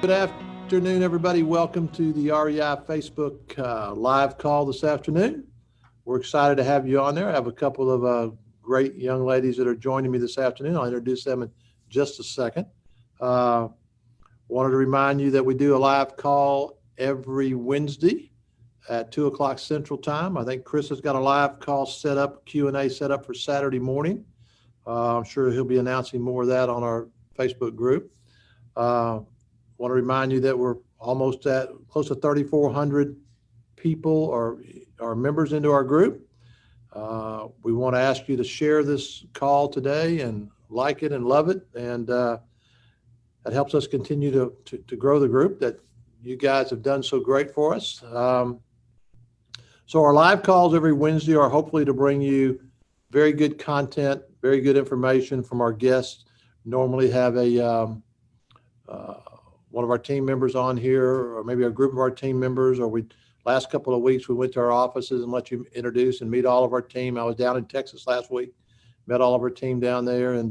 Good afternoon, everybody. Welcome to the REI Facebook live call this afternoon. We're excited to have you on there. I have a couple of great young ladies that are joining me this afternoon. I'll introduce them in just a second. Wanted to remind you that we do a live call every Wednesday at 2 o'clock Central Time. I think Chris has got a live call set up, Q&A set up for Saturday morning. I'm sure he'll be announcing more of that on our Facebook group. Want to remind you that we're almost at close to 3,400 people are members into our group. We want to ask you to share this call today and like it and love it. And that helps us continue to grow the group that you guys have done so great for us. So our live calls every Wednesday are hopefully to bring you very good content, very good information from our guests. Normally have one of our team members on here, or maybe a group of our team members, or last couple of weeks we went to our offices and let you introduce and meet all of our team. I was down in Texas last week, met all of our team down there, and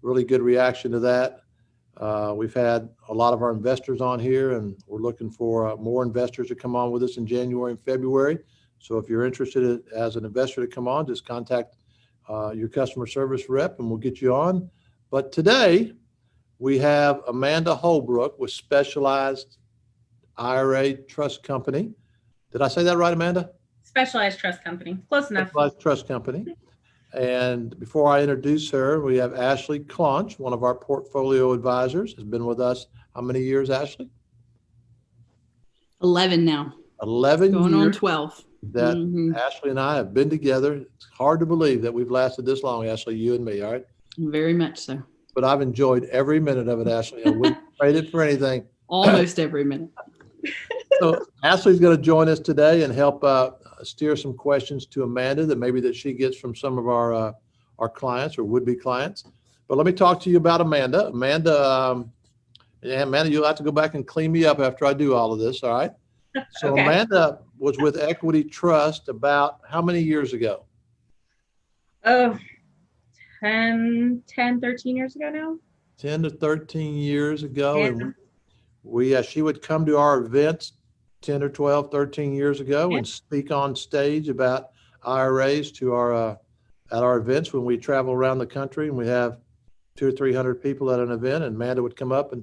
really good reaction to that. We've had a lot of our investors on here, and we're looking for more investors to come on with us in January and February. So if you're interested as an investor to come on, just contact your customer service rep and we'll get you on. But today, we have Amanda Holbrook with Specialized IRA Trust Company. Did I say that right, Amanda? Specialized Trust Company. Close enough. Specialized Trust Company. And before I introduce her, we have Ashley Claunch, one of our portfolio advisors, has been with us. How many years, Ashley? 11 now. 11 going years on 12. that Ashley and I have been together. It's hard to believe that we've lasted this long, Ashley, you and me, all right? Very much so. But I've enjoyed every minute of it, Ashley. I wouldn't trade it for anything. Almost every minute. So Ashley's going to join us today and help steer some questions to Amanda that she gets from some of our clients or would-be clients. But let me talk to you about Amanda. Amanda, you'll have to go back and clean me up after I do all of this, all right? So okay. Amanda was with Equity Trust about how many years ago? Oh, 13 years ago now. 10 to 13 years ago. Yeah. And she would come to our events 10 or 12, 13 years ago and speak on stage about IRAs to at our events when we travel around the country, and we have 200 or 300 people at an event, and Amanda would come up and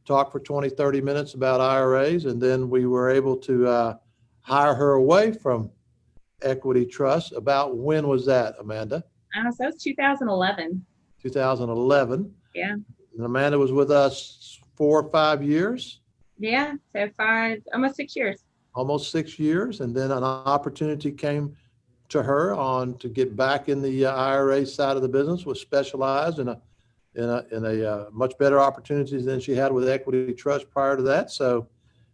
talk for 20, 30 minutes about IRAs. And then we were able to hire her away from Equity Trust. About when was that, Amanda? So that was 2011. 2011. Yeah. And Amanda was with us 4 or 5 years. Yeah, so almost 6 years. Almost 6 years, and then an opportunity came to her to get back in the IRA side of the business with Specialized in a much better opportunities than she had with Equity Trust prior to that. So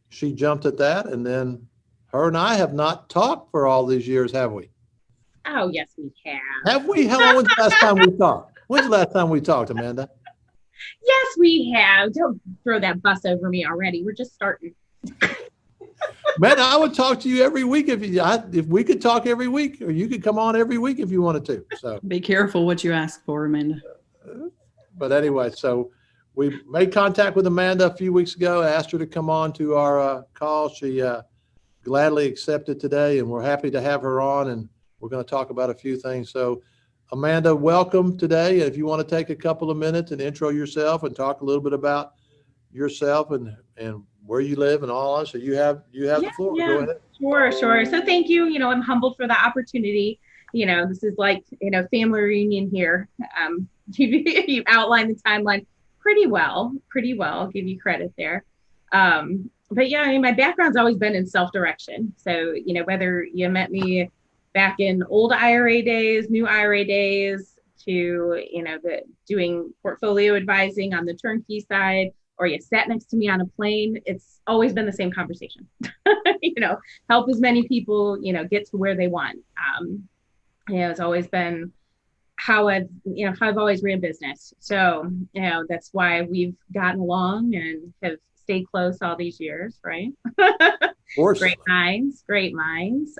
she jumped at that, and then her and I have not talked for all these years, have we? Oh, yes, we have. Have we? When's the last time we talked? When's the last time we talked, Amanda? Yes, we have. Don't throw that bus over me already. We're just starting. Man, I would talk to you every week if we could talk every week, or you could come on every week if you wanted to. So be careful what you ask for, Amanda. But anyway, so we made contact with Amanda a few weeks ago. I asked her to come on to our call. She gladly accepted today, and we're happy to have her on, and we're going to talk about a few things. So Amanda, welcome today. If you want to take a couple of minutes and intro yourself and talk a little bit about yourself and where you live and all that. So you have the floor. Yeah. Go ahead. Sure. So thank you. I'm humbled for the opportunity. This is like, family reunion here. You outlined the timeline pretty well. I'll give you credit there. But yeah, my background's always been in self-direction. So, whether you met me back in old IRA days, new IRA days, to, doing portfolio advising on the turnkey side, or you sat next to me on a plane, it's always been the same conversation. Help as many people, get to where they want. It's always been how I've always ran business. So, that's why we've gotten along and have stayed close all these years, right? Of course. Great minds.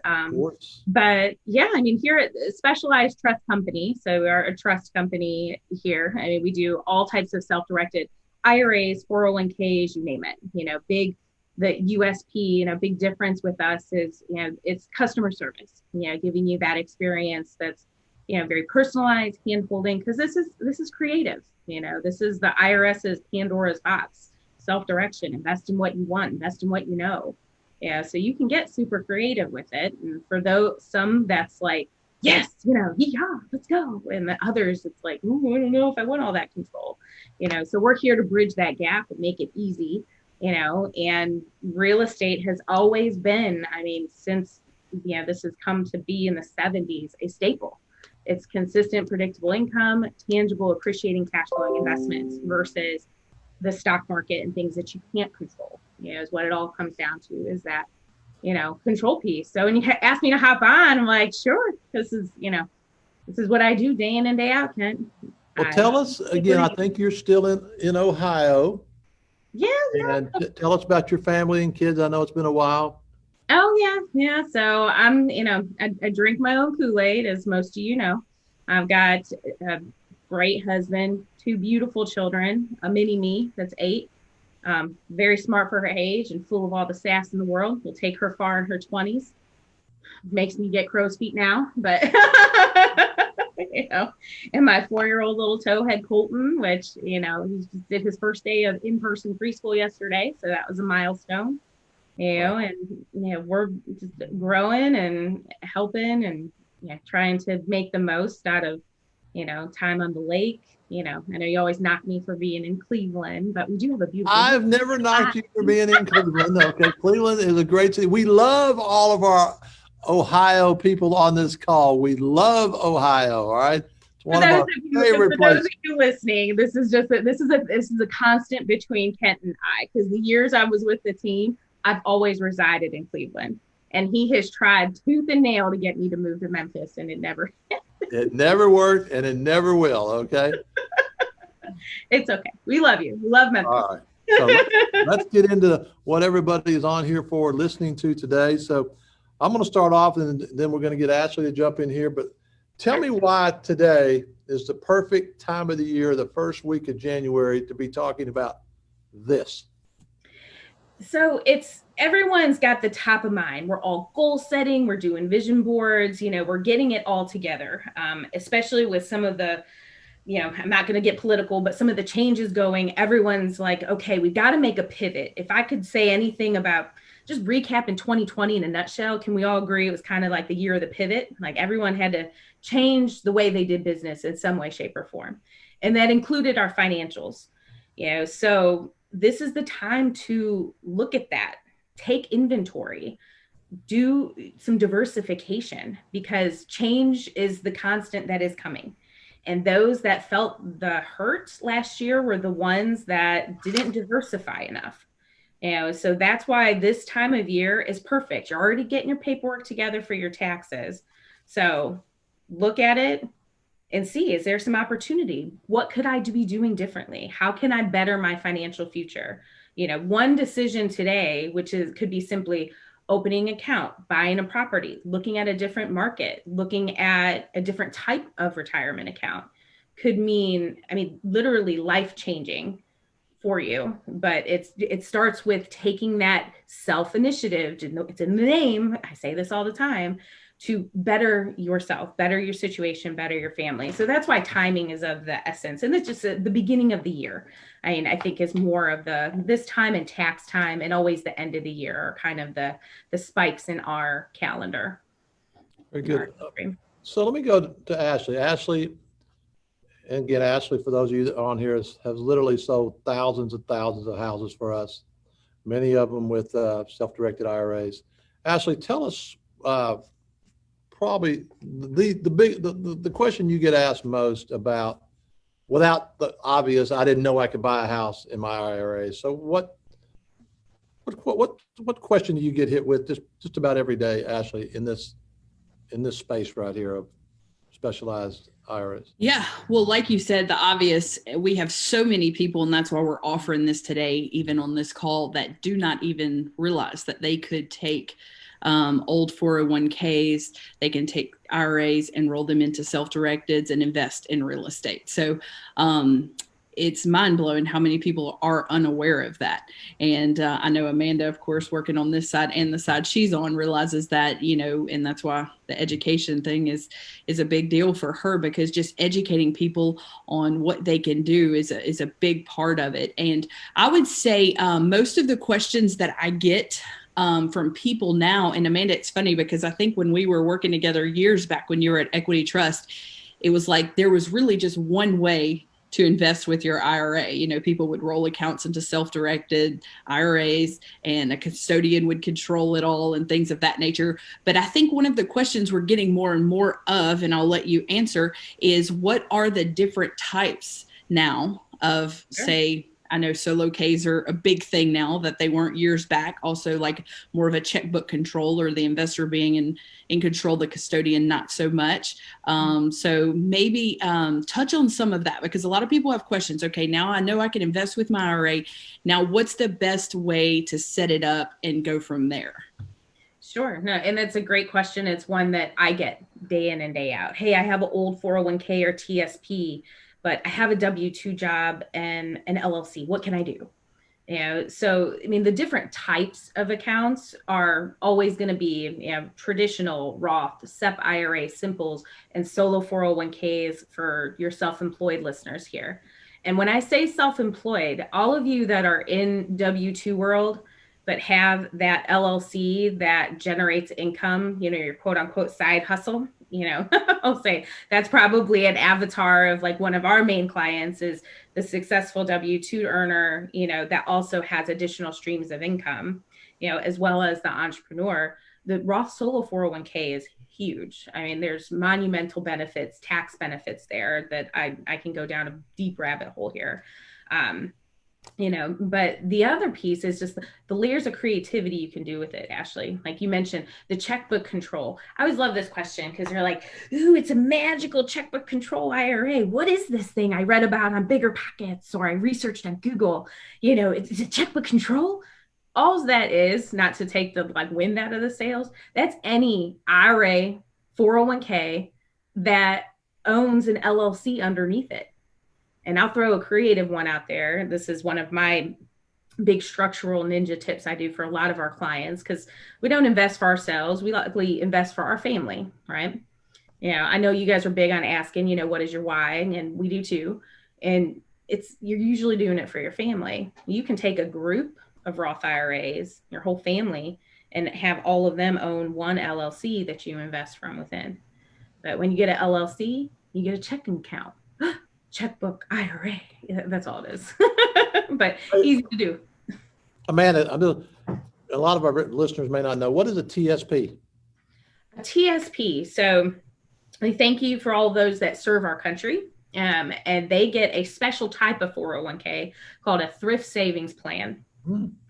Of course. But yeah, here at Specialized Trust Company, so we are a trust company here. We do all types of self-directed IRAs, 401ks, you name it, the USP, big difference with us is, it's customer service, giving you that experience that's, very personalized, hand holding, because this is creative. This is the IRS's Pandora's box, self-direction, invest in what you want, invest in what you know. Yeah, so you can get super creative with it. And for some that's like, yes, yeah, let's go. And the others, it's like, ooh, I don't know if I want all that control. So we're here to bridge that gap and make it easy. And real estate has always been, since, this has come to be in the 70s, a staple. It's consistent, predictable income, tangible, appreciating cash flowing investments versus the stock market and things that you can't control, is what it all comes down to, is that, control piece. So when you ask me to hop on, I'm like, sure, this is what I do day in and day out, Kent. Well, tell us again, I think you're still in Ohio. Yeah. And tell us about your family and kids. I know it's been a while. Oh, yeah. So I'm, I drink my own Kool-Aid, as most of you know. I've got a great husband, 2 beautiful children, a mini me that's 8, very smart for her age and full of all the sass in the world. Will take her far in her 20s. Makes me get crow's feet now, but and my 4-year-old little towhead Colton, which he just did his first day of in-person preschool yesterday, so that was a milestone. And we're just growing and helping and trying to make the most out of time on the lake. I know you always knock me for being in Cleveland, but we do have a beautiful. I've never knocked you for being in Cleveland. Okay, Cleveland is a great city. We love all of our Ohio people on this call. We love Ohio. All right, it's one of our favorite places. For those of you listening, this is a constant between Kent and I, because the years I was with the team, I've always resided in Cleveland, and he has tried tooth and nail to get me to move to Memphis, and it never. It never worked, and it never will. Okay. It's okay. We love you. We love Memphis. All right. So let's get into what everybody is on here for listening to today. So I'm going to start off, and then we're going to get Ashley to jump in here. But tell me why today is the perfect time of the year, the first week of January, to be talking about this. So everyone's got the top of mind. We're all goal setting. We're doing vision boards. We're getting it all together, especially with some of the, I'm not going to get political, but some of the changes going. Everyone's like, okay, we've got to make a pivot. If I could say anything about just recapping 2020 in a nutshell, can we all agree it was kind of like the year of the pivot? Like everyone had to change the way they did business in some way, shape, or form. And that included our financials. So this is the time to look at that, take inventory, do some diversification, because change is the constant that is coming. And those that felt the hurt last year were the ones that didn't diversify enough. So that's why this time of year is perfect. You're already getting your paperwork together for your taxes. So look at it and see, is there some opportunity? What could I be doing differently? How can I better my financial future? One decision today, could be simply opening an account, buying a property, looking at a different market, looking at a different type of retirement account, could mean, literally life-changing for you. But it starts with taking that self-initiative. It's in the name. I say this all the time, to better yourself, better your situation, better your family. So that's why timing is of the essence. And it's just the beginning of the year. I think is more of this time and tax time, and always the end of the year are kind of the spikes in our calendar. Very good. So let me go to Ashley. Ashley, and again, Ashley, for those of you that are on here, has literally sold thousands and thousands of houses for us, many of them with self-directed IRAs. Ashley, tell us probably the question you get asked most about, without the obvious, I didn't know I could buy a house in my IRA. So what question do you get hit with just about every day, Ashley, in this space right here of specialized IRAs? Yeah, well, like you said, the obvious, we have so many people, and that's why we're offering this today, even on this call, that do not even realize that they could take old 401ks, they can take IRAs and roll them into self-directeds and invest in real estate. So it's mind blowing how many people are unaware of that. And I know Amanda, of course, working on this side and the side she's on, realizes that, and that's why the education thing is a big deal for her, because just educating people on what they can do is a big part of it. And I would say most of the questions that I get from people now, and Amanda, it's funny because I think when we were working together years back when you were at Equity Trust, it was like there was really just one way to invest with your IRA. People would roll accounts into self-directed IRAs and a custodian would control it all and things of that nature. But I think one of the questions we're getting more and more of, and I'll let you answer, is what are the different types now of, say, I know solo Ks are a big thing now that they weren't years back. Also, like more of a checkbook control, or the investor being in control, the custodian not so much. So maybe touch on some of that, because a lot of people have questions. Okay, now I know I can invest with my IRA. Now, what's the best way to set it up and go from there? Sure. No, and that's a great question. It's one that I get day in and day out. Hey, I have an old 401k or TSP, but I have a W-2 job and an LLC. What can I do? So, I mean, the different types of accounts are always going to be, traditional Roth, SEP IRA, simples, and solo 401ks for your self-employed listeners here. And when I say self-employed, all of you that are in W-2 world, but have that LLC that generates income, your quote unquote side hustle, I'll say that's probably an avatar of like one of our main clients is the successful W-2 earner, that also has additional streams of income, as well as the entrepreneur. The Roth solo 401k is huge. I mean, there's monumental benefits, tax benefits there that I can go down a deep rabbit hole here. But the other piece is just the layers of creativity you can do with it, Ashley. Like you mentioned, the checkbook control. I always love this question because they're like, ooh, it's a magical checkbook control IRA. What is this thing I read about on Bigger Pockets or I researched on Google? It's a checkbook control. All that is, not to take the wind out of the sails, that's any IRA 401k that owns an LLC underneath it. And I'll throw a creative one out there. This is one of my big structural ninja tips I do for a lot of our clients, because we don't invest for ourselves. We likely invest for our family, right? I know you guys are big on asking, what is your why? And we do too. And you're usually doing it for your family. You can take a group of Roth IRAs, your whole family, and have all of them own one LLC that you invest from within. But when you get an LLC, you get a checking account. Checkbook IRA. That's all it is. But easy to do. Amanda, a lot of our listeners may not know, what is a TSP? A TSP. So we thank you for all those that serve our country. And they get a special type of 401k called a thrift savings plan.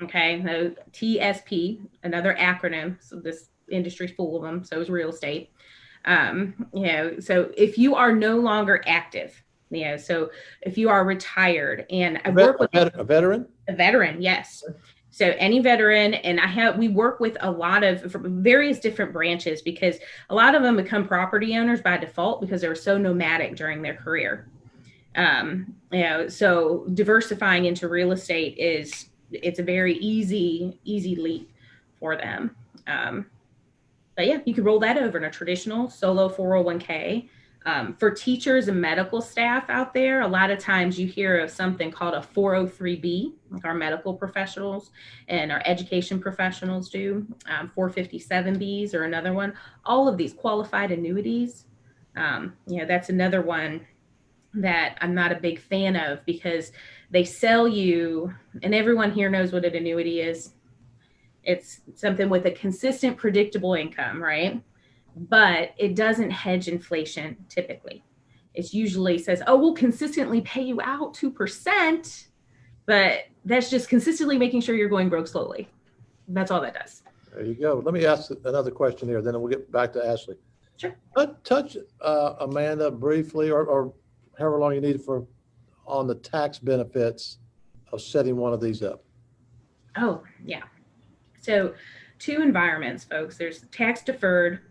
Okay. The TSP, another acronym. So this industry's full of them. So is real estate. So if you are no longer active, so if you are retired, and I work with a veteran, yes. So any veteran, and we work with a lot of various different branches, because a lot of them become property owners by default because they were so nomadic during their career. So diversifying into real estate it's a very easy leap for them. But yeah, you could roll that over in a traditional solo 401k. For teachers and medical staff out there, a lot of times you hear of something called a 403B, like our medical professionals and our education professionals do. 457Bs or another one. All of these qualified annuities, that's another one that I'm not a big fan of, because they sell you, and everyone here knows what an annuity is. It's something with a consistent, predictable income, right? But it doesn't hedge inflation typically. It usually says, oh, we'll consistently pay you out 2%, but that's just consistently making sure you're going broke slowly. That's all that does. There you go. Let me ask another question here, then we'll get back to Ashley. Sure. Touch, Amanda, briefly, or however long you need on the tax benefits of setting one of these up. Oh, yeah. So 2 environments, folks. There's tax deferred,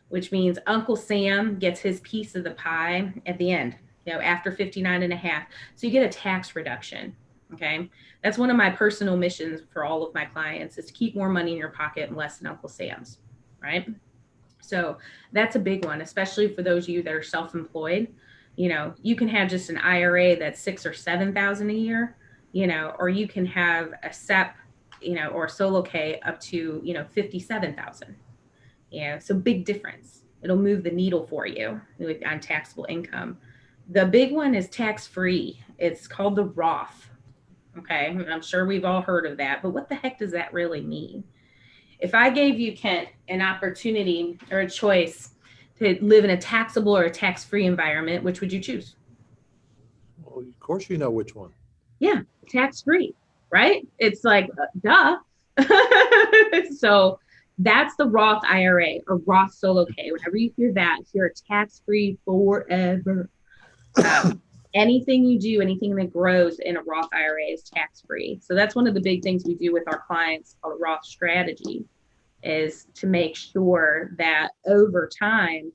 which means Uncle Sam gets his piece of the pie at the end. after 59 and a half. So you get a tax reduction. Okay. That's one of my personal missions for all of my clients, is to keep more money in your pocket and less than Uncle Sam's. Right. So that's a big one, especially for those of you that are self-employed. You can have just an IRA that's 6,000 or 7,000 a year, or you can have a SEP, or a solo K up to, 57,000. So big difference. It'll move the needle for you on taxable income. The big one is tax-free. It's called the Roth. Okay. I'm sure we've all heard of that, but what the heck does that really mean? If I gave you, Kent, an opportunity or a choice to live in a taxable or a tax-free environment, which would you choose? Well, of course, you know which one. Yeah, tax-free, right? It's like, duh. So that's the Roth IRA or Roth Solo K. Whenever you hear that, you're tax-free forever. Anything you do, anything that grows in a Roth IRA is tax-free. So that's one of the big things we do with our clients called a Roth strategy, is to make sure that over time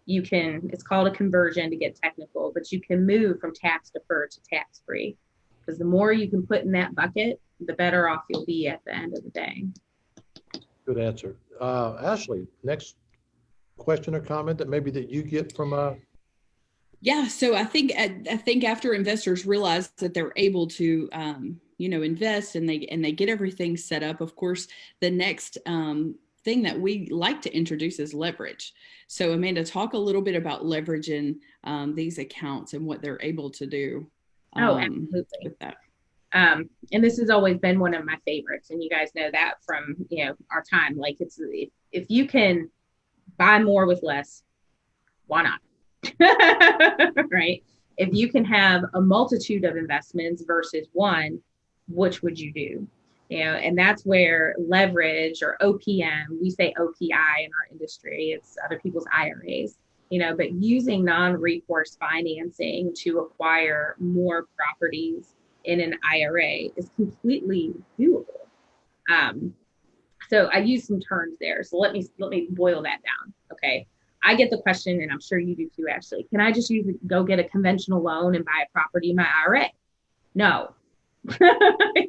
it's called a conversion to get technical, but you can move from tax deferred to tax-free, because the more you can put in that bucket, the better off you'll be at the end of the day. Good answer. Ashley, next question or comment that you get from Yeah, so I think after investors realize that they're able to invest and they get everything set up, of course, the next thing that we like to introduce is leverage. So Amanda, talk a little bit about leveraging these accounts and what they're able to do. Absolutely. With that. And this has always been one of my favorites, and you guys know that from our time. Like, it's, if you can buy more with less, why not? Right? If you can have a multitude of investments versus one, which would you do? And that's where leverage, or OPM, we say OPI in our industry, it's other people's IRAs, but using non-recourse financing to acquire more properties in an IRA is completely doable. So I use some terms there. So let me boil that down. Okay. I get the question, and I'm sure you do too, Ashley. Can I just go get a conventional loan and buy a property in my IRA? No,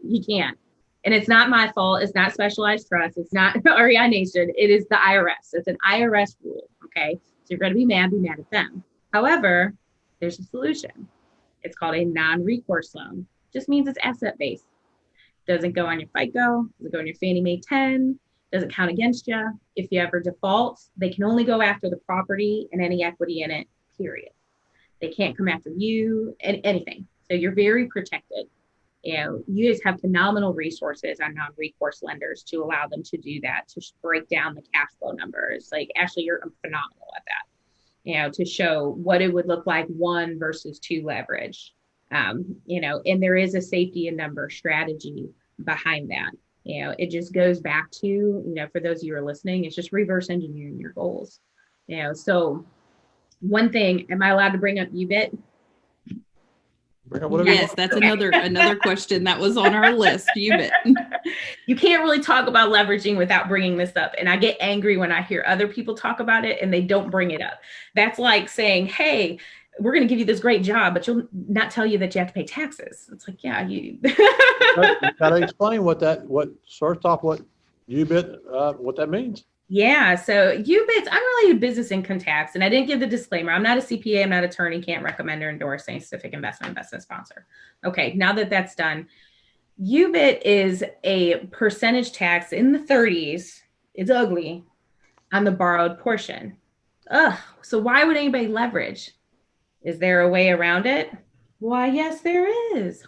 you can't. And it's not my fault. It's not Specialized Trust. It's not REI Nation. It is the IRS. It's an IRS rule. Okay. So you're going to be mad at them. However, there's a solution. It's called a non-recourse loan. Just means it's asset-based. Doesn't go on your FICO. Doesn't go on your Fannie Mae 10. Doesn't count against you. If you ever default, they can only go after the property and any equity in it, period. They can't come after you and anything. So you're very protected. You guys have phenomenal resources on non-recourse lenders to allow them to do that, to break down the cash flow numbers. Like, Ashley, you're phenomenal at that, to show what it would look like 1 versus 2 leverage. And there is a safety in number strategy behind that. It just goes back to, for those of you who are listening, it's just reverse engineering your goals. So one thing, am I allowed to bring up UBIT? Yes, that's another question that was on our list. UBIT. You can't really talk about leveraging without bringing this up. And I get angry when I hear other people talk about it and they don't bring it up. That's like saying, hey, we're going to give you this great job, but you'll not tell you that you have to pay taxes. It's like, yeah, you got to explain what UBIT, what that means. Yeah. So UBIT's unrelated business income tax. And I didn't give the disclaimer. I'm not a CPA. I'm not an attorney. Can't recommend or endorse any specific investment sponsor. Okay. Now that that's done, UBIT is a percentage tax in the 30s. It's ugly on the borrowed portion. So why would anybody leverage? Is there a way around it? Why, yes, there is.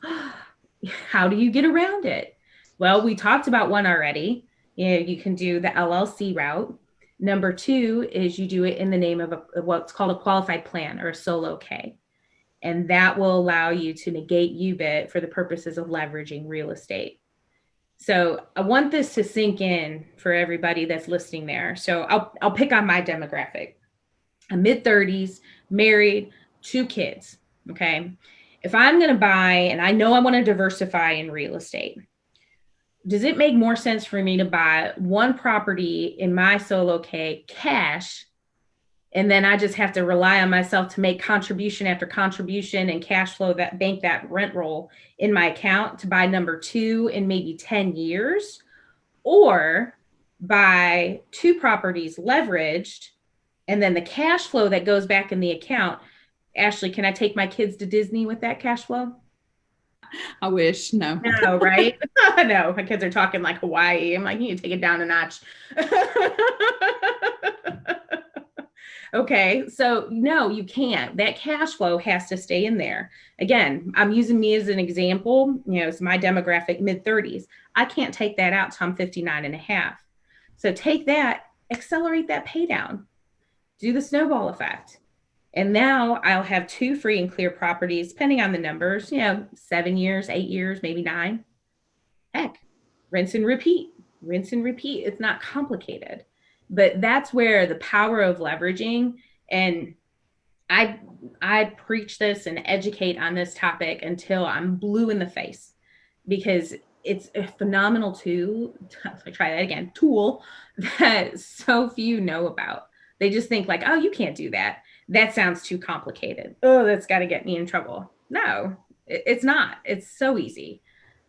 How do you get around it? Well, we talked about one already. You can do the LLC route. Number 2 is you do it in the name of what's called a qualified plan, or a solo K. And that will allow you to negate UBIT for the purposes of leveraging real estate. So I want this to sink in for everybody that's listening there. So I'll pick on my demographic. I'm mid-30s, married, 2 kids. Okay. If I'm going to buy, and I know I want to diversify in real estate, does it make more sense for me to buy one property in my solo K cash And then I just have to rely on myself to make contribution after contribution and cash flow that bank that rent roll in my account to buy number 2 in maybe 10 years, or buy 2 properties leveraged, and then the cash flow that goes back in the account. Ashley, can I take my kids to Disney with that cash flow? I wish. No. No, right? No, my kids are talking like Hawaii. I'm like, you need to take it down a notch. Okay, so no, you can't. That cash flow has to stay in there. Again, I'm using me as an example. It's my demographic, mid-30s. I can't take that out till I'm 59 and a half. So take that, accelerate that pay down, do the snowball effect. And now I'll have 2 free and clear properties, depending on the numbers, 7 years, 8 years, maybe 9. Heck, rinse and repeat, rinse and repeat. It's not complicated, but that's where the power of leveraging, and I preach this and educate on this topic until I'm blue in the face, because it's a phenomenal tool. I try that again, tool that so few know about. They just think like, oh, you can't do that. That sounds too complicated. Oh, that's got to get me in trouble. No, it's not. It's so easy.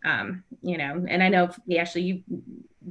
And I know, Ashley,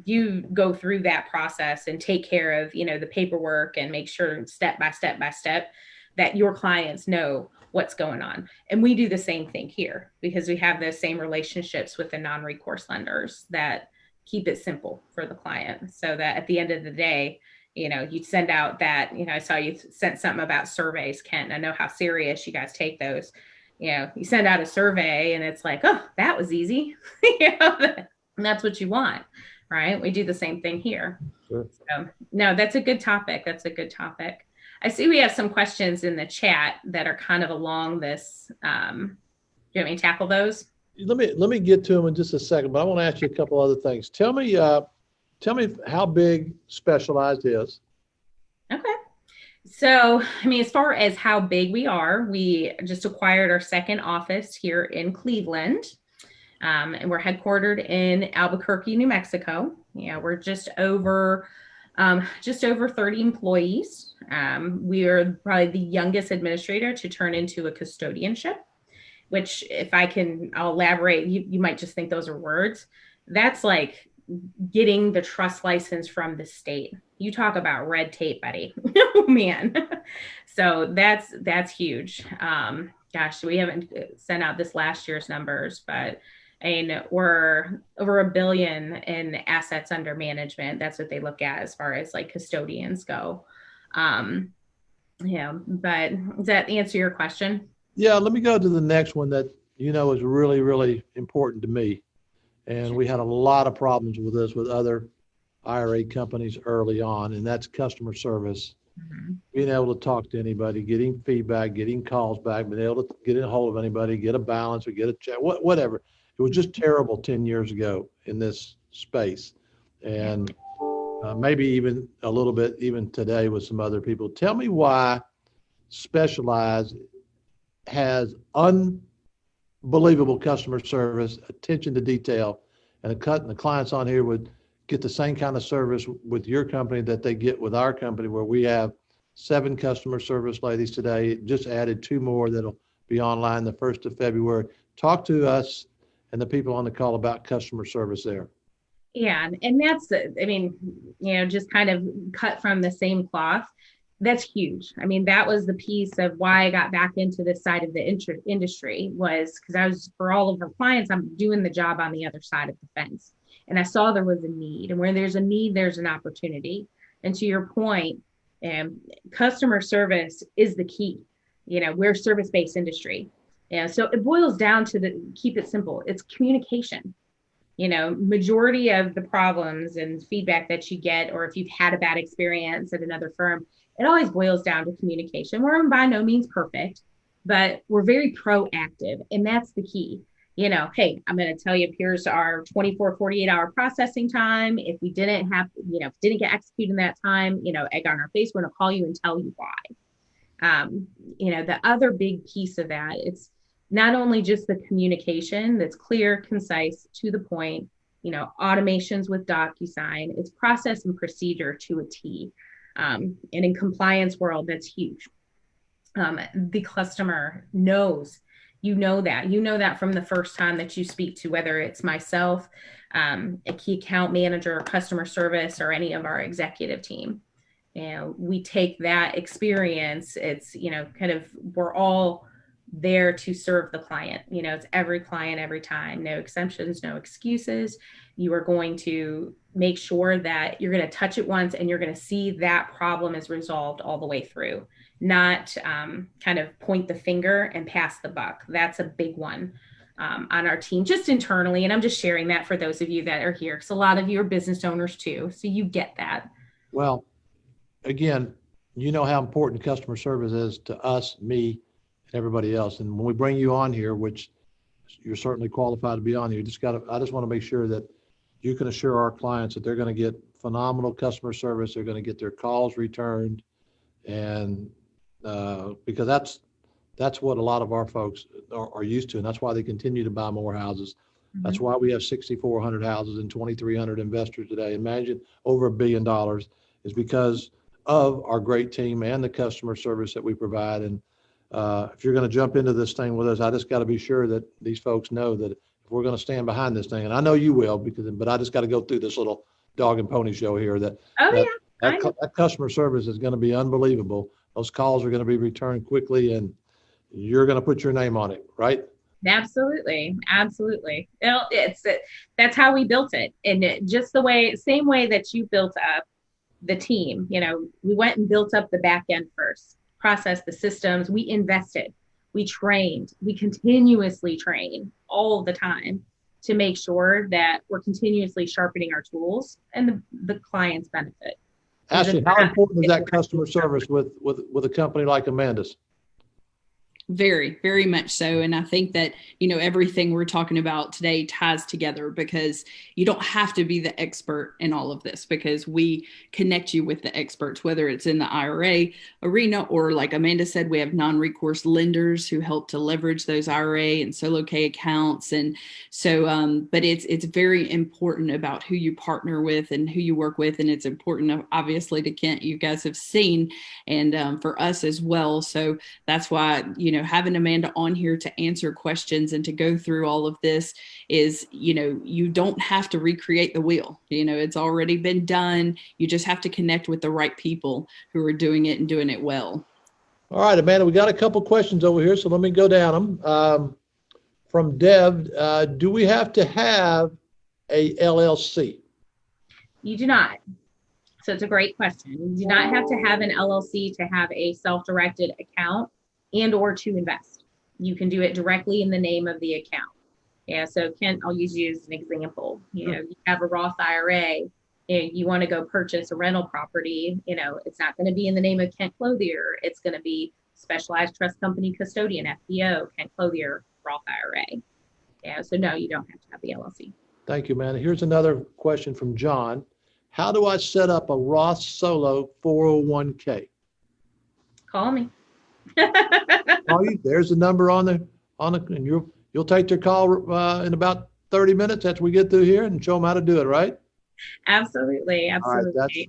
you go through that process and take care of, the paperwork and make sure step by step by step that your clients know what's going on. And we do the same thing here because we have those same relationships with the non-recourse lenders that keep it simple for the client, so that at the end of the day, you send out that, I saw you sent something about surveys, Kent. I know how serious you guys take those. You send out a survey and it's like, oh, that was easy. And that's what you want, right? We do the same thing here. Sure. So, no, that's a good topic. That's a good topic. I see we have some questions in the chat that are kind of along this. Do you want me to tackle those? Let me get to them in just a second, but I want to ask you a couple other things. Tell me how big Specialized is. Okay. So, as far as how big we are, we just acquired our second office here in Cleveland. And we're headquartered in Albuquerque, New Mexico. We're just over 30 employees. We are probably the youngest administrator to turn into a custodianship, which I'll elaborate. You might just think those are words. That's like getting the trust license from the state. You talk about red tape, buddy. Oh man. So that's huge. Gosh, we haven't sent out this last year's numbers, but we're over $1 billion in assets under management. That's what they look at as far as like custodians go. But does that answer your question? Yeah, let me go to the next one that is really, really important to me. And we had a lot of problems with this with other IRA companies early on, and that's customer service. Mm-hmm. Being able to talk to anybody, getting feedback, getting calls back, being able to get a hold of anybody, get a balance or get a check, whatever. It was just terrible 10 years ago in this space. And maybe even a little bit even today with some other people. Tell me why Specialized has unbelievable customer service, attention to detail, and the clients on here would get the same kind of service with your company that they get with our company, where we have 7 customer service ladies today, just added 2 more that'll be online the 1st of February. Talk to us and the people on the call about customer service there. Yeah, and that's, just kind of cut from the same cloth. That's huge. That was the piece of why I got back into this side of the industry, was because for all of our clients, I'm doing the job on the other side of the fence. And I saw there was a need, and where there's a need, there's an opportunity. And to your point, customer service is the key. We're a service-based industry. So it boils down to keep it simple. It's communication. Majority of the problems and feedback that you get, or if you've had a bad experience at another firm, it always boils down to communication. We're by no means perfect, but we're very proactive. And that's the key. Hey, I'm going to tell you, here's our 24, 48-hour processing time. If we didn't get executed in that time, egg on our face, we're going to call you and tell you why. The other big piece of that, it's not only just the communication that's clear, concise, to the point, automations with DocuSign, it's process and procedure to a T. And in compliance world, that's huge. The customer knows, you know that from the first time that you speak to, whether it's myself, a key account manager, customer service, or any of our executive team. And we take that experience. It's, kind of, we're all there to serve the client. It's every client, every time, no exceptions, no excuses. You are going to make sure that you're going to touch it once and you're going to see that problem is resolved all the way through, not kind of point the finger and pass the buck. That's a big one on our team, just internally. And I'm just sharing that for those of you that are here, because a lot of you are business owners too. So you get that. Well, again, you know how important customer service is to us, me, and everybody else. And when we bring you on here, which you're certainly qualified to be on here, I just want to make sure that you can assure our clients that they're going to get phenomenal customer service. They're going to get their calls returned. And because that's what a lot of our folks are used to. And that's why they continue to buy more houses. Mm-hmm. That's why we have 6,400 houses and 2,300 investors today. Imagine over $1 billion is because of our great team and the customer service that we provide. And if you're going to jump into this thing with us, I just got to be sure that these folks know that if we're going to stand behind this thing, and I know you will, but I just got to go through this little dog and pony show here that customer service is going to be unbelievable. Those calls are going to be returned quickly, and you're going to put your name on it, right? Absolutely. That's how we built it. And just same way that you built up the team, we went and built up the back end first, processed the systems, we invested, we trained, we continuously train all the time to make sure that we're continuously sharpening our tools and the clients benefit. Ashley, how important is that customer service with a company like Amanda's? Very, very much so. And I think that, everything we're talking about today ties together, because you don't have to be the expert in all of this, because we connect you with the experts, whether it's in the IRA arena or, like Amanda said, we have non-recourse lenders who help to leverage those IRA and solo K accounts. And so, but it's very important about who you partner with and who you work with. And it's important, obviously, to Kent, you guys have seen, and for us as well. So that's why, having Amanda on here to answer questions and to go through all of this is, you don't have to recreate the wheel. It's already been done. You just have to connect with the right people who are doing it and doing it well. All right, Amanda, we got a couple questions over here, so let me go down them. From Dev, do we have to have a LLC? You do not. So it's a great question. You do not have to have an LLC to have a self-directed account and or to invest. You can do it directly in the name of the account. Yeah, so Kent, I'll use you as an example. You have a Roth IRA, you want to go purchase a rental property, it's not going to be in the name of Kent Clothier. It's going to be Specialized Trust Company Custodian, FBO, Kent Clothier, Roth IRA. Yeah, so no, you don't have to have the LLC. Thank you, Amanda. Here's another question from John. How do I set up a Roth Solo 401k? Call me. There's the number on the and you'll take their call in about 30 minutes after we get through here and show them how to do it, right? Absolutely. Right,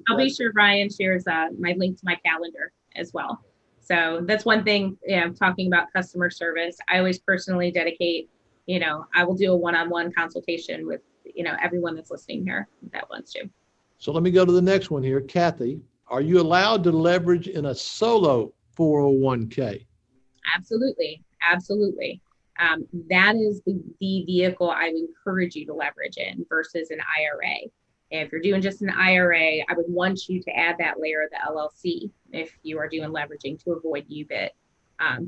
I'll be sure Ryan shares my link to my calendar as well. So that's one thing, talking about customer service. I always personally dedicate, I will do a one-on-one consultation with, everyone that's listening here that wants to. So let me go to the next one here. Kathy, are you allowed to leverage in a solo 401k? Absolutely. That is the vehicle I would encourage you to leverage in versus an IRA. If you're doing just an IRA, I would want you to add that layer of the LLC if you are doing leveraging to avoid UBIT.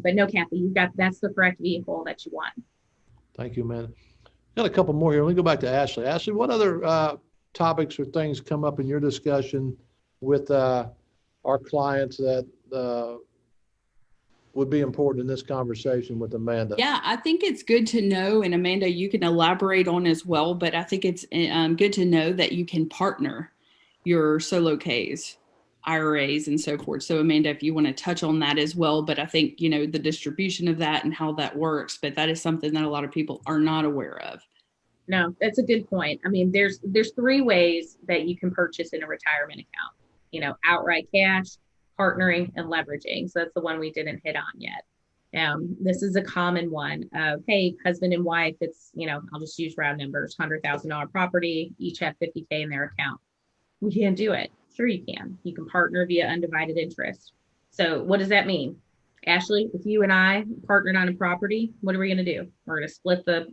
But no, Kathy, that's the correct vehicle that you want. Thank you, man. Got a couple more here. Let me go back to Ashley. Ashley, what other topics or things come up in your discussion with our clients that would be important in this conversation with Amanda? Yeah, I think it's good to know, and Amanda, you can elaborate on as well, but I think it's good to know that you can partner your solo Ks, IRAs, and so forth. So Amanda, if you want to touch on that as well, but I think, the distribution of that and how that works, but that is something that a lot of people are not aware of. No, that's a good point. I mean, there's 3 ways that you can purchase in a retirement account. outright cash, partnering, and leveraging. So that's the one we didn't hit on yet. This is a common one of, hey, husband and wife, it's, I'll just use round numbers, $100,000 property, each have 50K in their account. We can't do it. Sure you can. You can partner via undivided interest. So what does that mean? Ashley, if you and I partnered on a property, what are we going to do? We're going to split the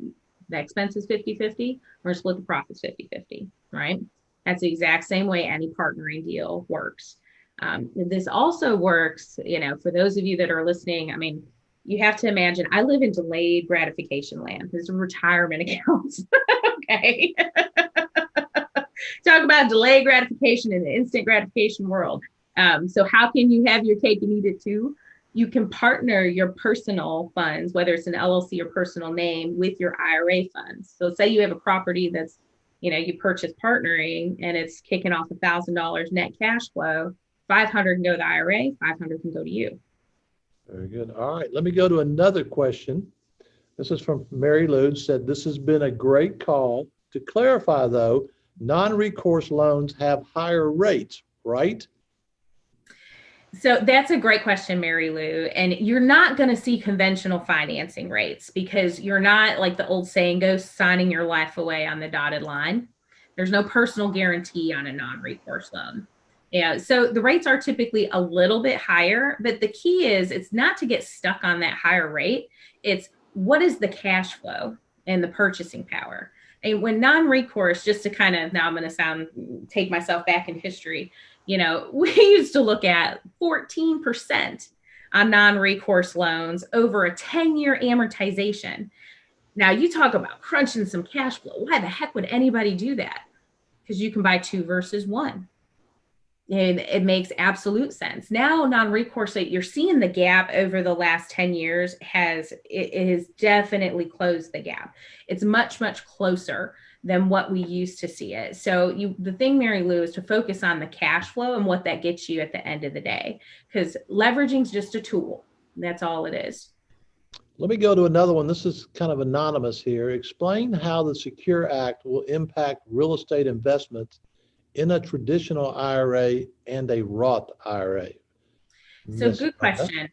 expenses 50-50. We're going to split the profits 50-50, right? That's the exact same way any partnering deal works. This also works, for those of you that are listening, I mean, you have to imagine, I live in delayed gratification land. There's retirement accounts. Okay. Talk about delayed gratification in the instant gratification world. So how can you have your cake and eat it too? You can partner your personal funds, whether it's an LLC or personal name, with your IRA funds. So say you have a property that's, you purchase partnering and it's kicking off $1,000 net cash flow. 500 can go to the IRA, 500 can go to you. Very good. All right, let me go to another question. This is from Mary Lou, said, this has been a great call. To clarify though, non-recourse loans have higher rates, right? So that's a great question, Mary Lou. And you're not going to see conventional financing rates because you're not, like the old saying goes, signing your life away on the dotted line. There's no personal guarantee on a non-recourse loan. Yeah, so the rates are typically a little bit higher, but the key is it's not to get stuck on that higher rate. It's what is the cash flow and the purchasing power. And when non-recourse, just to kind of, now I'm going to take myself back in history, we used to look at 14% on non-recourse loans over a 10-year amortization. Now you talk about crunching some cash flow. Why the heck would anybody do that? Because you can buy 2 versus 1. And it makes absolute sense. Now, non-recourse, you're seeing the gap over the last 10 years has definitely closed the gap. It's much, much closer than what we used to see it. So the thing, Mary Lou, is to focus on the cash flow and what that gets you at the end of the day, because leveraging is just a tool. That's all it is. Let me go to another one. This is kind of anonymous here. Explain how the Secure Act will impact real estate investments in a traditional IRA and a Roth IRA. So good question.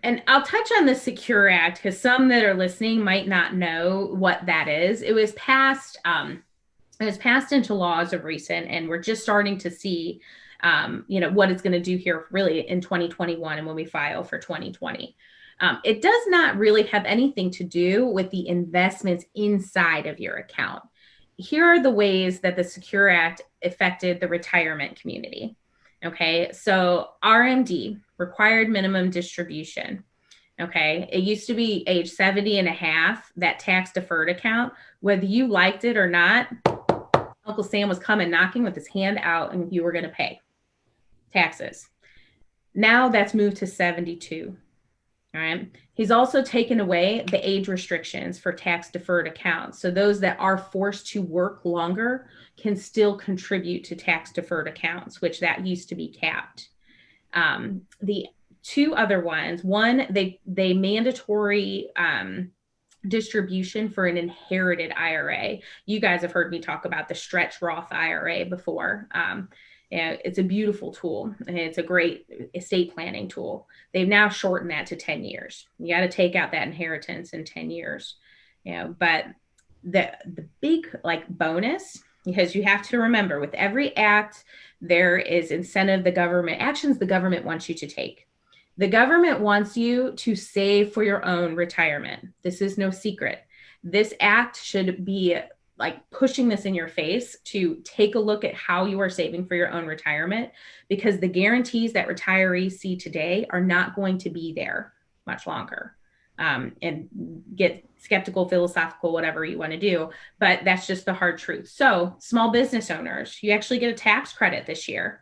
And I'll touch on the Secure Act because some that are listening might not know what that is. It was passed into law as of recent, and we're just starting to see, what it's going to do here really in 2021 and when we file for 2020. It does not really have anything to do with the investments inside of your account. Here are the ways that the Secure Act affected the retirement community. Okay, so RMD, required minimum distribution. Okay, it used to be age 70 and a half, that tax deferred account, whether you liked it or not, Uncle Sam was coming knocking with his hand out and you were going to pay taxes. Now that's moved to 72. All right. He's also taken away the age restrictions for tax deferred accounts. So those that are forced to work longer can still contribute to tax deferred accounts, which that used to be capped. The 2 other ones, one, they mandatory distribution for an inherited IRA. You guys have heard me talk about the stretch Roth IRA before. It's a beautiful tool and it's a great estate planning tool. They've now shortened that to 10 years. You got to take out that inheritance in 10 years. But the big bonus, because you have to remember with every act, there is incentive actions the government wants you to take. The government wants you to save for your own retirement. This is no secret. This act should be pushing this in your face to take a look at how you are saving for your own retirement, because the guarantees that retirees see today are not going to be there much longer. And get skeptical, philosophical, whatever you want to do, but that's just the hard truth. So small business owners, you actually get a tax credit this year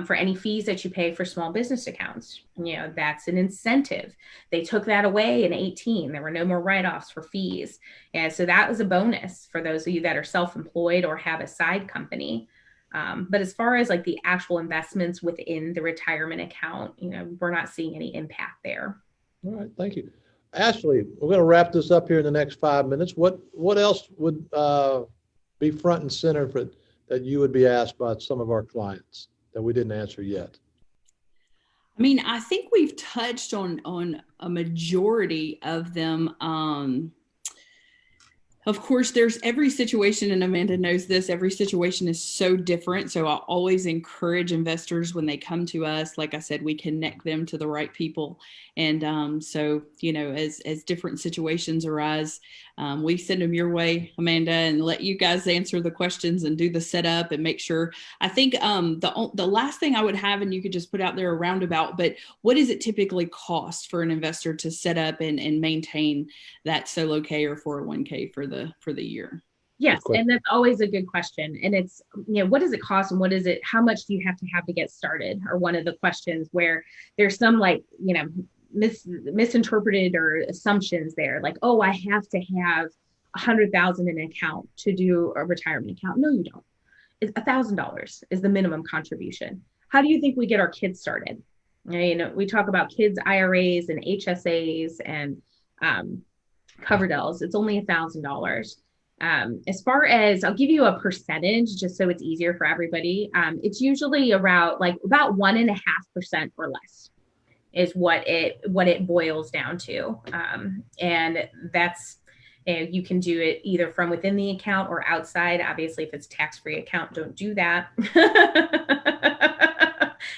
for any fees that you pay for small business accounts. That's an incentive. They took that away in 2018. There were no more write-offs for fees. And so that was a bonus for those of you that are self-employed or have a side company. But as far as the actual investments within the retirement account, we're not seeing any impact there. All right, thank you. Ashley, we're going to wrap this up here in the next 5 minutes. What else would be front and center that you would be asked by some of our clients? that we didn't answer yet? I mean, I think we've touched on a majority of them. Of course, there's every situation, and Amanda knows this, every situation is so different. So I always encourage investors when they come to us, like I said, we connect them to the right people. And so, as different situations arise, we send them your way, Amanda, and let you guys answer the questions and do the setup and make sure. I think the last thing I would have, and you could just put out there a roundabout, but what does it typically cost for an investor to set up and maintain that solo K or 401k for the year? Yes. And that's always a good question. And it's, what does it cost and how much do you have to get started? Or one of the questions where there's some misinterpreted or assumptions there, like, oh, I have to have 100,000 in an account to do a retirement account. No, you don't. It's $1,000 is the minimum contribution. How do you think we get our kids started? We talk about kids IRAs and HSAs and Coverdell's. It's only $1,000. As far as, I'll give you a percentage just so it's easier for everybody. It's usually about 1.5% or less is what it boils down to. And that's, you can do it either from within the account or outside. Obviously, if it's tax-free account, don't do that.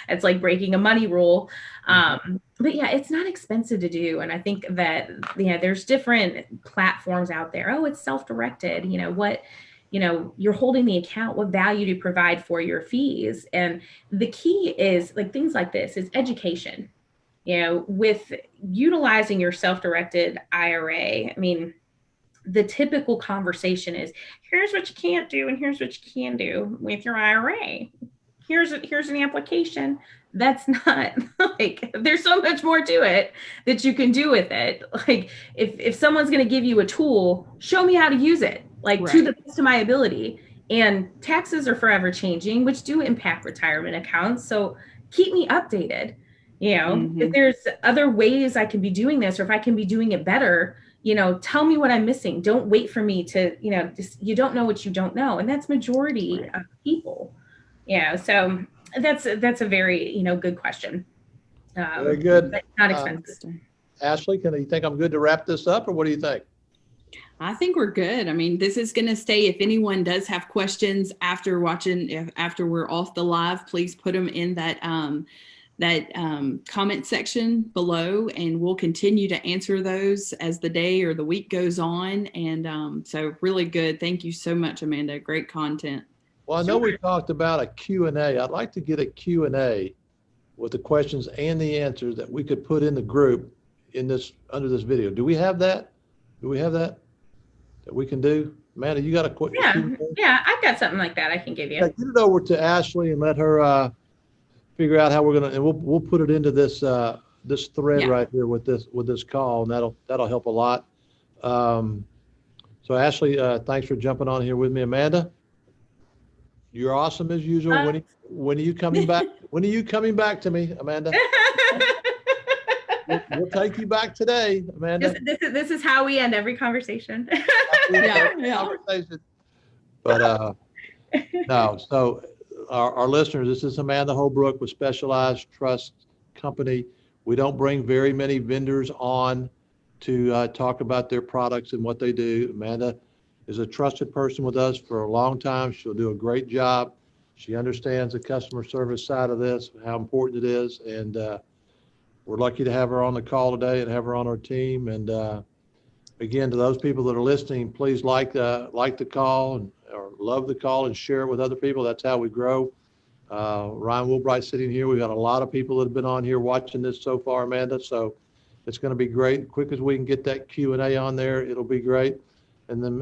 It's like breaking a money rule. But yeah, it's not expensive to do. And I think that, there's different platforms out there. Oh, it's self-directed. You're holding the account. What value do you provide for your fees? And the key is things like this is education. With utilizing your self-directed IRA, I mean, the typical conversation is, here's what you can't do and here's what you can do with your IRA. Here's an application. That's not there's so much more to it that you can do with it. Like if someone's going to give you a tool, show me how to use it, right, to the best of my ability. And taxes are forever changing, which do impact retirement accounts. So keep me updated. If there's other ways I can be doing this, or if I can be doing it better, tell me what I'm missing. Don't wait for me to, you don't know what you don't know. And that's majority of people. So that's a very, good question. Very good. But not expensive. Ashley, you think I'm good to wrap this up, or what do you think? I think we're good. I mean, this is going to stay. If anyone does have questions after watching, after we're off the live, please put them in that comment section below, and we'll continue to answer those as the day or the week goes on. And so really good. Thank you so much, Amanda. Great content. Well, I know we talked about a Q&A. I'd like to get a Q&A with the questions and the answers that we could put in the group under this video. Do we have that? That we can do? Amanda, you got a question? Yeah, I've got something like that I can give you. Yeah, get it over to Ashley and let her figure out how we're gonna, and we'll put it into this this thread right here with this call, and that'll help a lot. So Ashley, thanks for jumping on here with me. Amanda, you're awesome as usual. When are you coming back? When are you coming back to me, Amanda? We'll take you back today, Amanda. This is how we end every conversation. But no. So our listeners, this is Amanda Holbrook with Specialized Trust Company. We don't bring very many vendors on to talk about their products and what they do. Amanda is a trusted person with us for a long time. She'll do a great job. She understands the customer service side of this, how important it is. And we're lucky to have her on the call today and have her on our team. And again, to those people that are listening, please like the call or love the call and share it with other people. That's how we grow. Ryan Woolbright sitting here. We've got a lot of people that have been on here watching this so far, Amanda. So it's going to be great. Quick as we can get that Q&A on there, it'll be great. And then,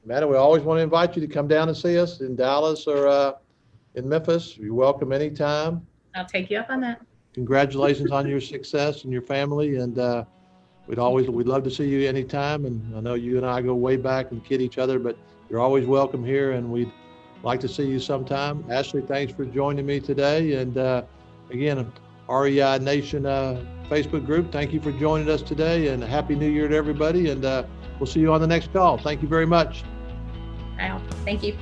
Amanda, we always want to invite you to come down and see us in Dallas or in Memphis. You're welcome anytime. I'll take you up on that. Congratulations on your success and your family. And we'd love to see you anytime. And I know you and I go way back and kid each other, but you're always welcome here, and we'd like to see you sometime. Ashley, thanks for joining me today. And again, REI Nation Facebook group, thank you for joining us today, and Happy New Year to everybody. And we'll see you on the next call. Thank you very much. Thank you.